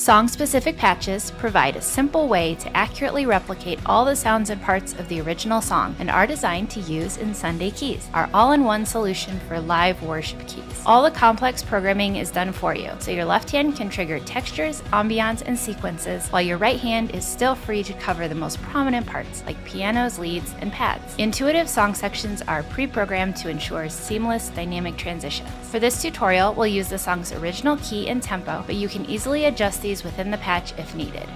Song-specific patches provide a simple way to accurately replicate all the sounds and parts of the original song and are designed to use in Sunday Keys, our all-in-one solution for live worship keys. All the complex programming is done for you, so your left hand can trigger textures, ambiance, and sequences, while your right hand is still free to cover the most prominent parts, like pianos, leads, and pads. Intuitive song sections are pre-programmed to ensure seamless dynamic transitions. For this tutorial, we'll use the song's original key and tempo, but you can easily adjust these within the patch if needed.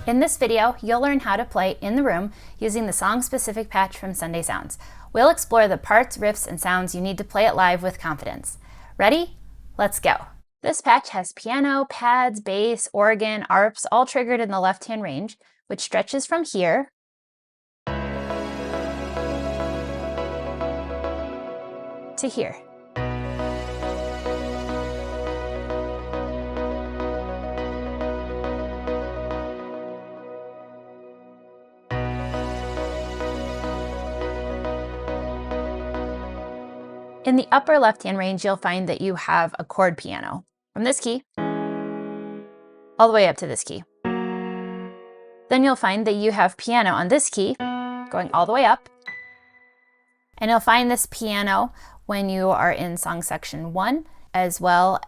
In this video, you'll learn how to play in the room using the song-specific patch from Sunday Sounds. We'll explore the parts, riffs, and sounds you need to play it live with confidence. Ready? Let's go. This patch has piano, pads, bass, organ, arps, all triggered in the left-hand range, which stretches from here to here. In the upper left-hand range, you'll find that you have a chord piano from this key all the way up to this key. Then you'll find that you have piano on this key going all the way up. And you'll find this piano when you are in song section 1 as well.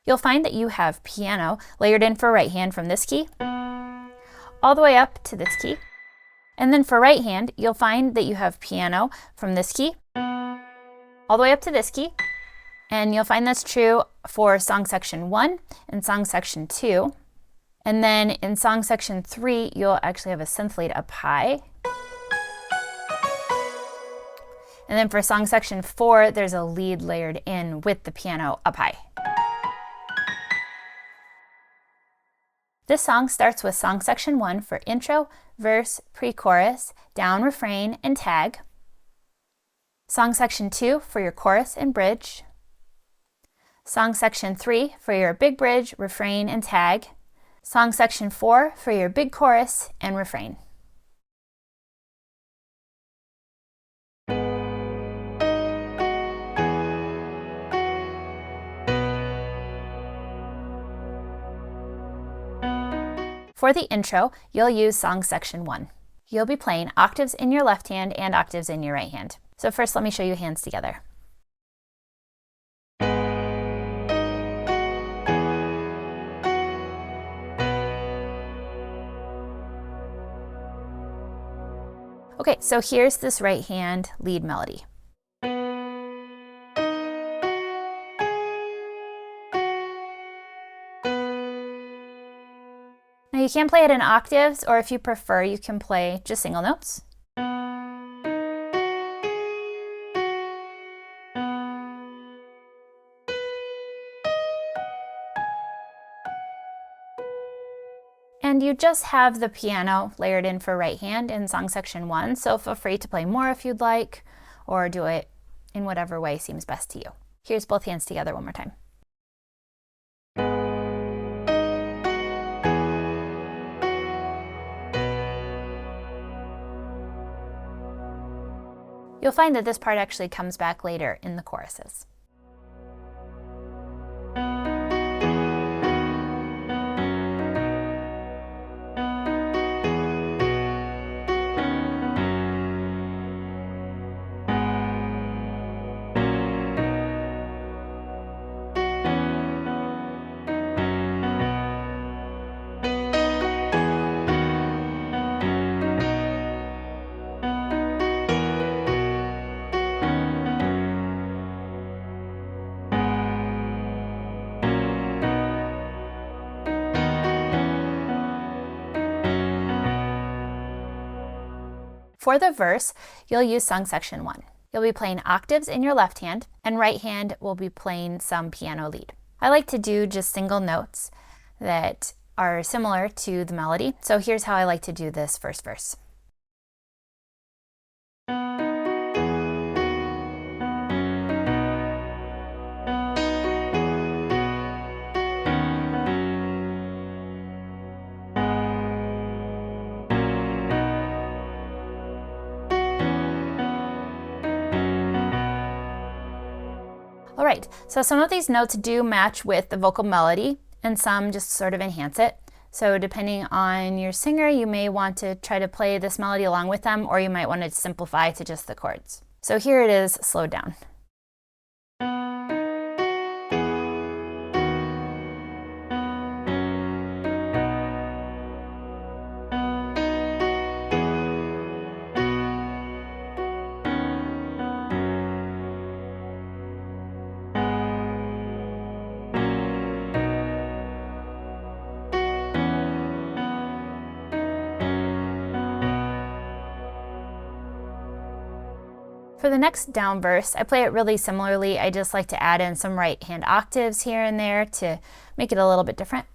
You'll find that you have piano layered in for right hand from this key all the way up to this key. And then for right hand, you'll find that you have piano from this key all the way up to this key. And you'll find that's true for song section 1 and song section 2. And then in song section 3, you'll actually have a synth lead up high. And then for song section 4, there's a lead layered in with the piano up high. This song starts with song section 1 for intro, verse, pre-chorus, down, refrain, and tag. Song section 2 for your chorus and bridge. Song section 3 for your big bridge, refrain, and tag. Song section 4 for your big chorus and refrain. For the intro, you'll use song section 1. You'll be playing octaves in your left hand and octaves in your right hand. So first, let me show you hands together. Okay, so here's this right hand lead melody. Now you can play it in octaves, or if you prefer, you can play just single notes. And you just have the piano layered in for right hand in song section 1, so feel free to play more if you'd like, or do it in whatever way seems best to you. Here's both hands together one more time. You'll find that this part actually comes back later in the choruses. For the verse, you'll use song section 1. You'll be playing octaves in your left hand, and right hand will be playing some piano lead. I like to do just single notes that are similar to the melody. So here's how I like to do this first verse. All right, so some of these notes do match with the vocal melody and some just sort of enhance it. So depending on your singer, you may want to try to play this melody along with them, or you might want to simplify to just the chords. So here it is slowed down. For the next down verse, I play it really similarly. I just like to add in some right hand octaves here and there to make it a little bit different.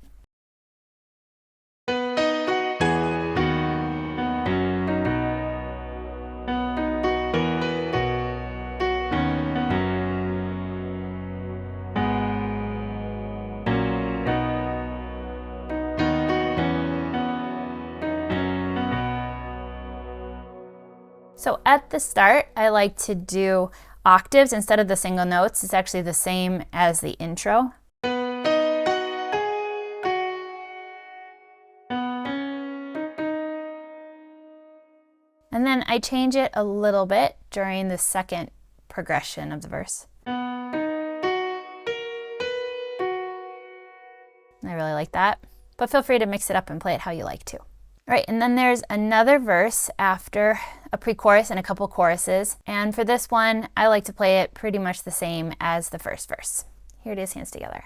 So at the start, I like to do octaves instead of the single notes. It's actually the same as the intro. And then I change it a little bit during the second progression of the verse. I really like that, but feel free to mix it up and play it how you like to. All right, and then there's another verse after a pre-chorus and a couple choruses. And for this one, I like to play it pretty much the same as the first verse. Here it is, hands together.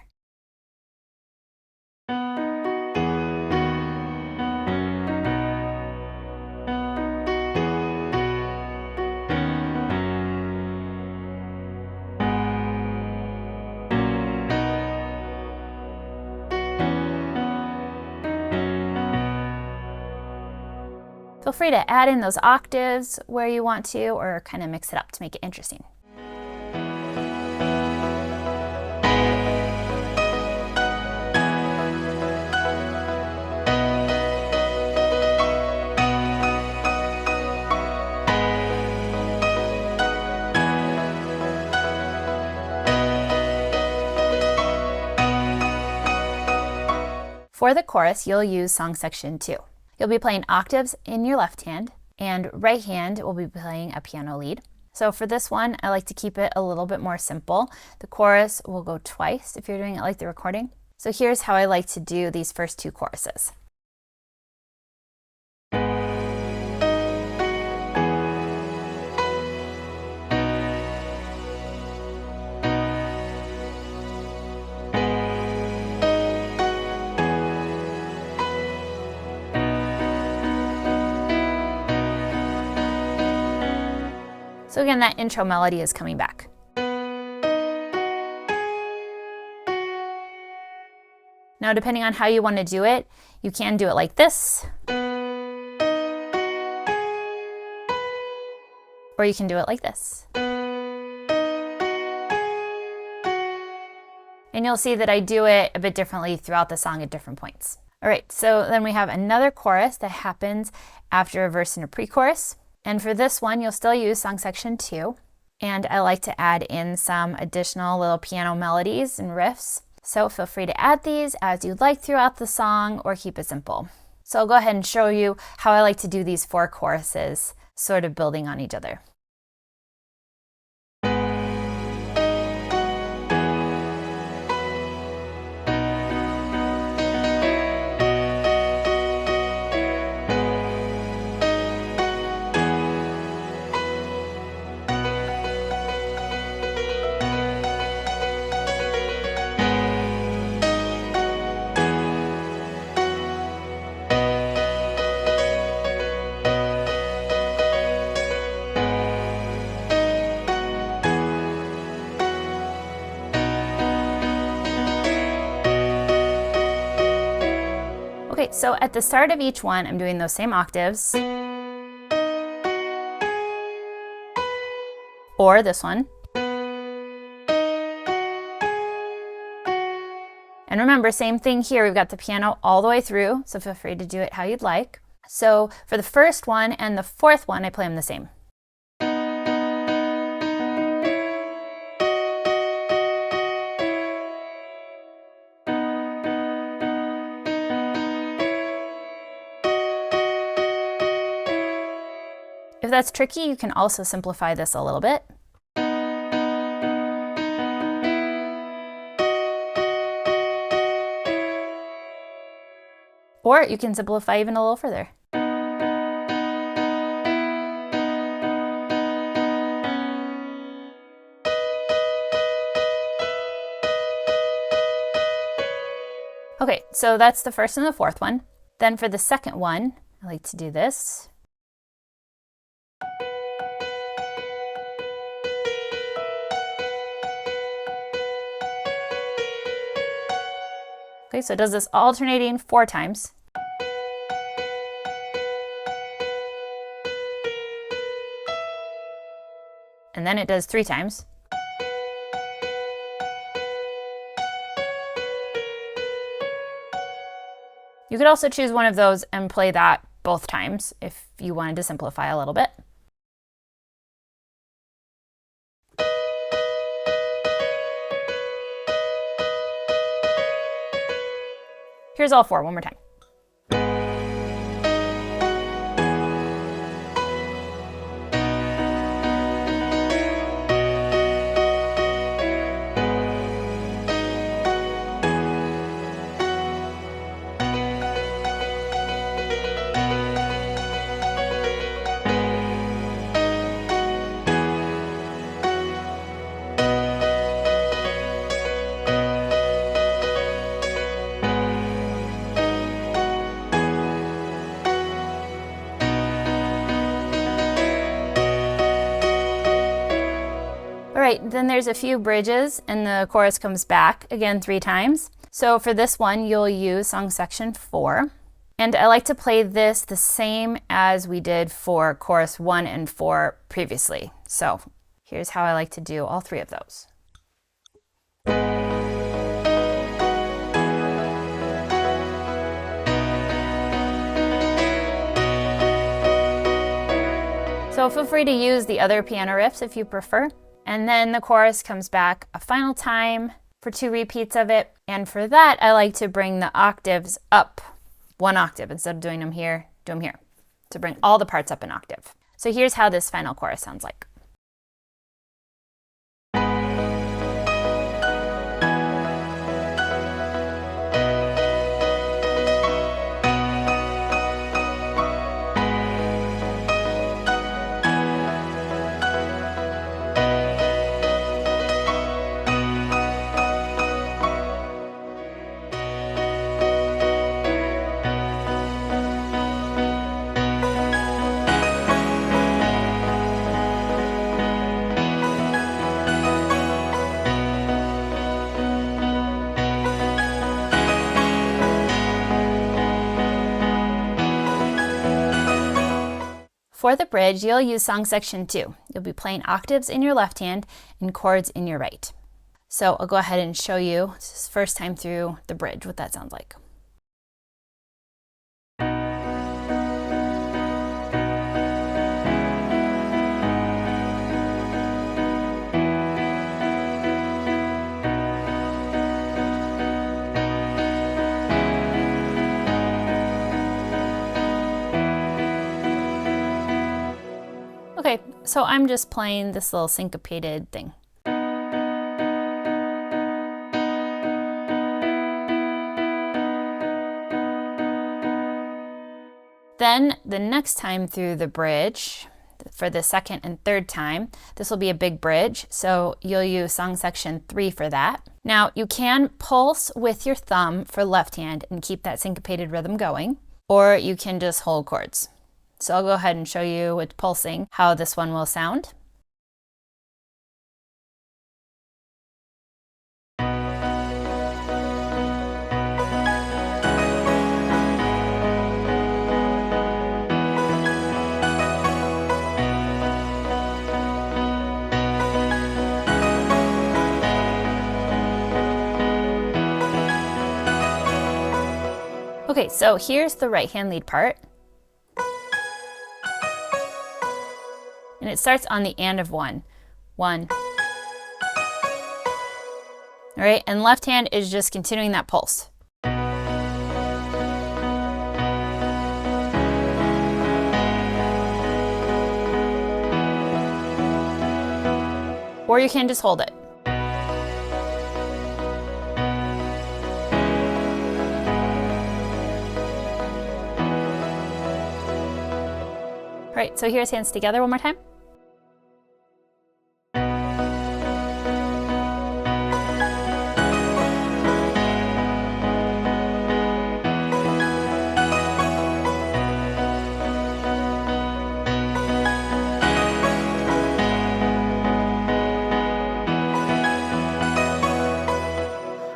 Feel free to add in those octaves where you want to, or kind of mix it up to make it interesting. For the chorus, you'll use song section 2. You'll be playing octaves in your left hand, and right hand will be playing a piano lead. So for this one, I like to keep it a little bit more simple. The chorus will go twice if you're doing it like the recording. So here's how I like to do these first two choruses. So again, that intro melody is coming back. Now, depending on how you want to do it, you can do it like this, or you can do it like this. And you'll see that I do it a bit differently throughout the song at different points. All right, so then we have another chorus that happens after a verse and a pre-chorus. And for this one, you'll still use song section 2. And I like to add in some additional little piano melodies and riffs. So feel free to add these as you'd like throughout the song, or keep it simple. So I'll go ahead and show you how I like to do these 4 choruses, sort of building on each other. So at the start of each one, I'm doing those same octaves. Or this one. And remember, same thing here, we've got the piano all the way through, so feel free to do it how you'd like. So for the first one and the fourth one, I play them the same. If that's tricky, you can also simplify this a little bit. Or you can simplify even a little further. Okay, so that's the first and the fourth one. Then for the second one, I like to do this. Okay, so it does this alternating 4 times. And then it does 3 times. You could also choose one of those and play that both times if you wanted to simplify a little bit. Here's all 4 one more time. All right, then there's a few bridges and the chorus comes back again 3 times. So for this one, you'll use song section 4. And I like to play this the same as we did for chorus 1 and 4 previously. So here's how I like to do all 3 of those. So feel free to use the other piano riffs if you prefer. And then the chorus comes back a final time for 2 repeats of it. And for that, I like to bring the octaves up 1 octave. Instead of doing them here, do them here. To bring all the parts up an octave. So here's how this final chorus sounds like. For the bridge, you'll use song section 2. You'll be playing octaves in your left hand and chords in your right. So I'll go ahead and show you, this is first time through the bridge, what that sounds like. Okay, so I'm just playing this little syncopated thing. Then the next time through the bridge, for the second and third time, this will be a big bridge, so you'll use song section 3 for that. Now you can pulse with your thumb for left hand and keep that syncopated rhythm going, or you can just hold chords. So I'll go ahead and show you with pulsing how this one will sound. Okay, so here's the right hand lead part. And it starts on the and of 1. 1. All right, and left hand is just continuing that pulse. Or you can just hold it. All right, so here's hands together one more time.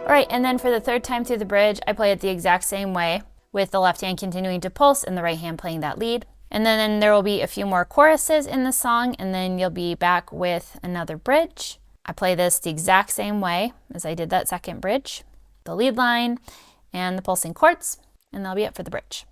All right, and then for the third time through the bridge, I play it the exact same way, with the left hand continuing to pulse and the right hand playing that lead. And then there will be a few more choruses in the song, and then you'll be back with another bridge. I play this the exact same way as I did that second bridge, the lead line and the pulsing chords, and that'll be it for the bridge.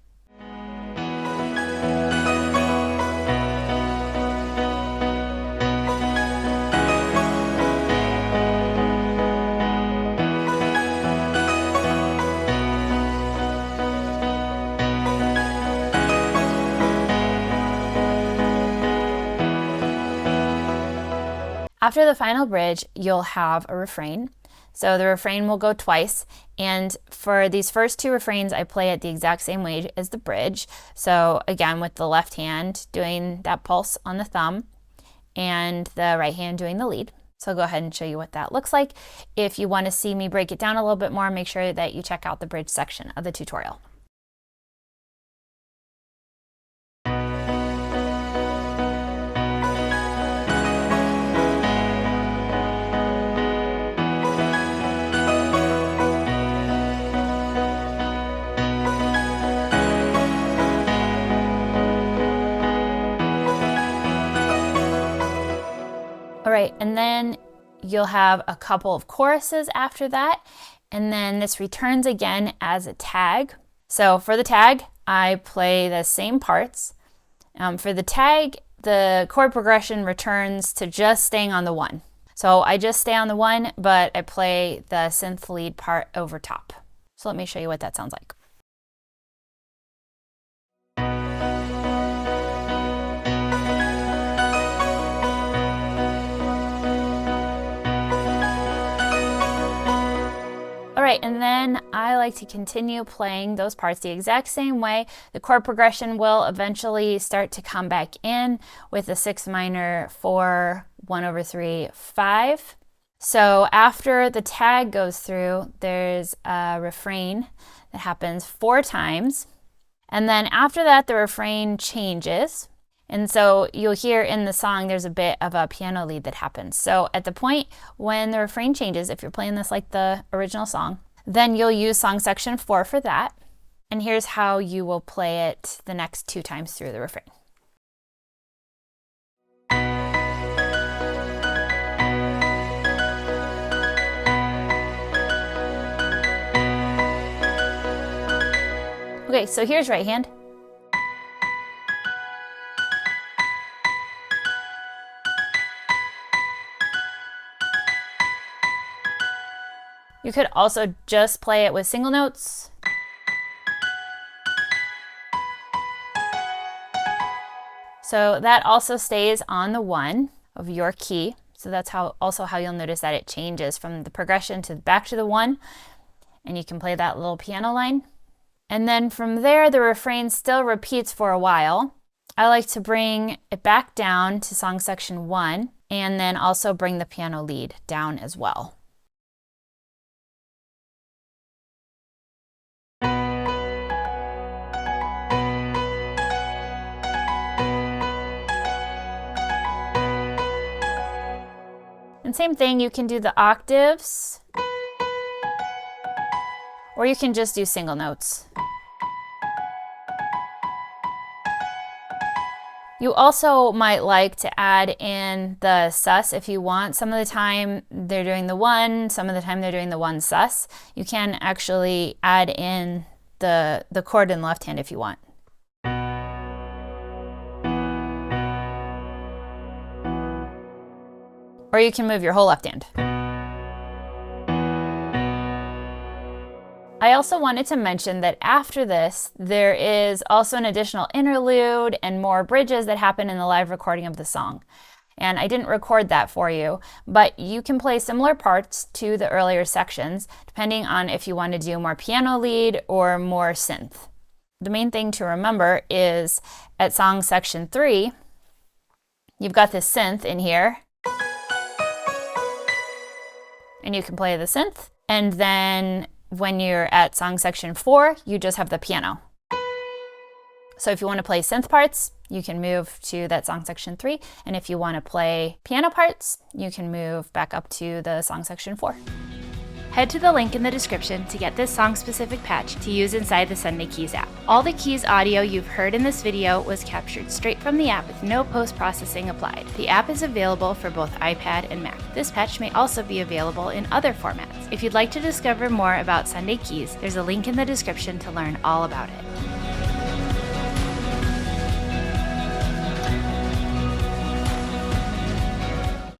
After the final bridge, you'll have a refrain. So the refrain will go twice, and for these first two refrains, I play it the exact same way as the bridge. So again, with the left hand doing that pulse on the thumb, and the right hand doing the lead. So I'll go ahead and show you what that looks like. If you want to see me break it down a little bit more, make sure that you check out the bridge section of the tutorial. All right, and then you'll have a couple of choruses after that, and then this returns again as a tag. So for the tag, I play the same parts. For the tag, the chord progression returns to just staying on the 1. So I just stay on the 1, but I play the synth lead part over top. So let me show you what that sounds like. All right, and then I like to continue playing those parts the exact same way. The chord progression will eventually start to come back in with a 6 minor 4, 1/3, 5. So after the tag goes through, there's a refrain that happens 4 times. And then after that, the refrain changes. And so you'll hear in the song, there's a bit of a piano lead that happens. So at the point when the refrain changes, if you're playing this like the original song, then you'll use song section 4 for that. And here's how you will play it the next 2 times through the refrain. Okay, so here's right hand. You could also just play it with single notes. So that also stays on the 1 of your key. So that's also how you'll notice that it changes from the progression to back to the 1. And you can play that little piano line. And then from there, the refrain still repeats for a while. I like to bring it back down to song section 1, and then also bring the piano lead down as well. And same thing, you can do the octaves, or you can just do single notes. You also might like to add in the sus if you want. Some of the time they're doing the 1, some of the time they're doing the 1 sus. You can actually add in the chord in the left hand if you want. Or you can move your whole left hand. I also wanted to mention that after this, there is also an additional interlude and more bridges that happen in the live recording of the song. And I didn't record that for you, but you can play similar parts to the earlier sections, depending on if you want to do more piano lead or more synth. The main thing to remember is at song section 3, you've got this synth in here, and you can play the synth, and then when you're at song section 4, you just have the piano. So if you want to play synth parts, you can move to that song section 3, and if you want to play piano parts, you can move back up to the song section 4. Head to the link in the description to get this song-specific patch to use inside the Sunday Keys app. All the Keys audio you've heard in this video was captured straight from the app with no post-processing applied. The app is available for both iPad and Mac. This patch may also be available in other formats. If you'd like to discover more about Sunday Keys, there's a link in the description to learn all about it.